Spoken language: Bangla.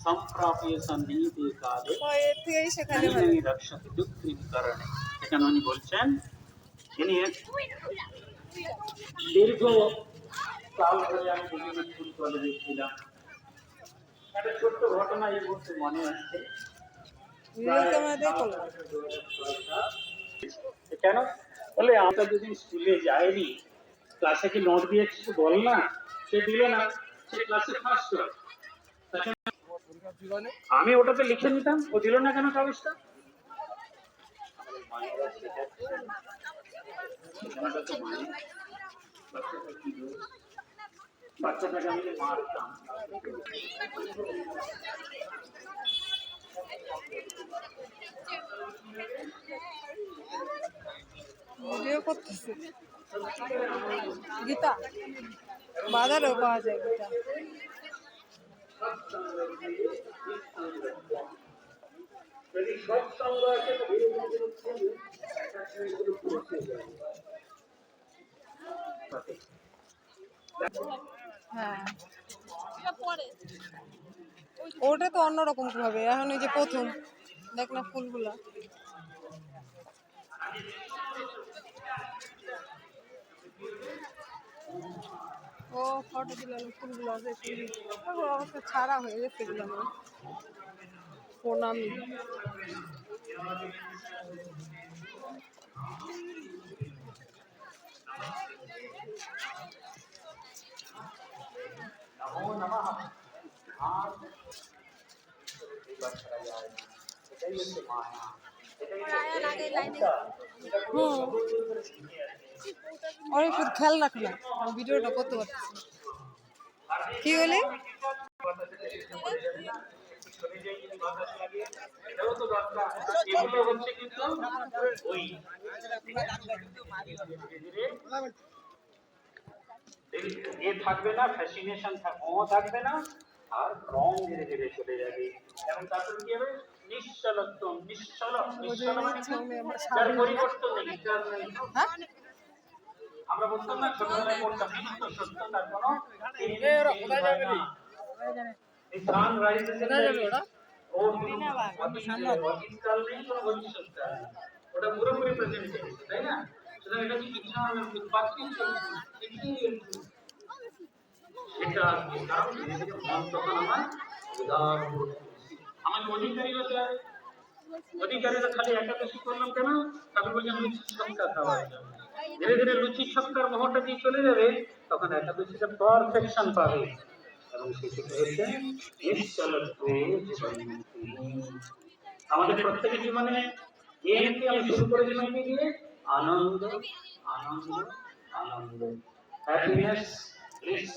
संप्राप्य सन्निहिते काले সেখানে नैनैः रक्षति दुःखनिवारणे। এখানে উনি বলছেন ইনি দীর্ঘ কাল ধরে আমি বিভিন্ন স্কুল কলেজে ছিলাম। একটা ছোট্ট ঘটনা এই মুহূর্তে মনে আসছে। কেন বলে আমরা যদি স্কুলে যাইনি, ক্লাসে কি নোট দিয়ে কিছু বল না, সে দিল না, সে ক্লাসে ফার্স্ট হয়। আমি ওটাতে লিখে নিতাম, ও দিল না কেন কাগজটা। বাচ্চাটাকে আমি মারতাম। ভিডিও করতেছে গীতা, বাজারেও পাওয়া যায় গীতা। হ্যাঁ, ওটা তো অন্যরকম ভাবে। এখন এই যে প্রথম দেখ না ফুলগুলা, ও ফটো দিল ফুলগুলো অবস্থা ছাড়া হয়ে গেছে এগুলো আমার প্রণামী। অনেক খেয়াল রাখলো ভিডিওটা করতে পারছি। কি বলি থাকবে না, ফ্যাসিনেশন থাকবে না, আর রং ধীরে ধীরে চলে যাবে। এবং তারপর কি হবে, নিশ্চলত্ব, নিশ্চল যার পরিবর্তন নেই। আমরা বলতাম না ছোটবেলায় কোনটা মিথ্য সত্য তার কোনো এই সান রাইজেস ওটা পুরোপুরি প্রেজেন্ট করছে, তাই না? সুতরাং এটা কি ইচ্ছার উৎপাদন সেটা কারণ মন তখন আমার উদার আমার অধিকারী হতে হবে। অধিকারীরা খালি একাদশী করলাম কেন, তারপর বলছেন লুচি ছক্কা খাওয়ার জন্য। ধীরে ধীরে লুচি ছক্কার মোহটা দিয়ে চলে যাবে, তখন একাদশীটা পারফেকশন পাবে। এবং সেটা হচ্ছে নিশ্চলত্বে জীবনমুক্তি। আমাদের প্রত্যেকের জীবনে এমকে আমি শুরু করেছিলাম কি দিয়ে? আনন্দ, আনন্দ, আনন্দ, হ্যাপিনেস, ব্লিস।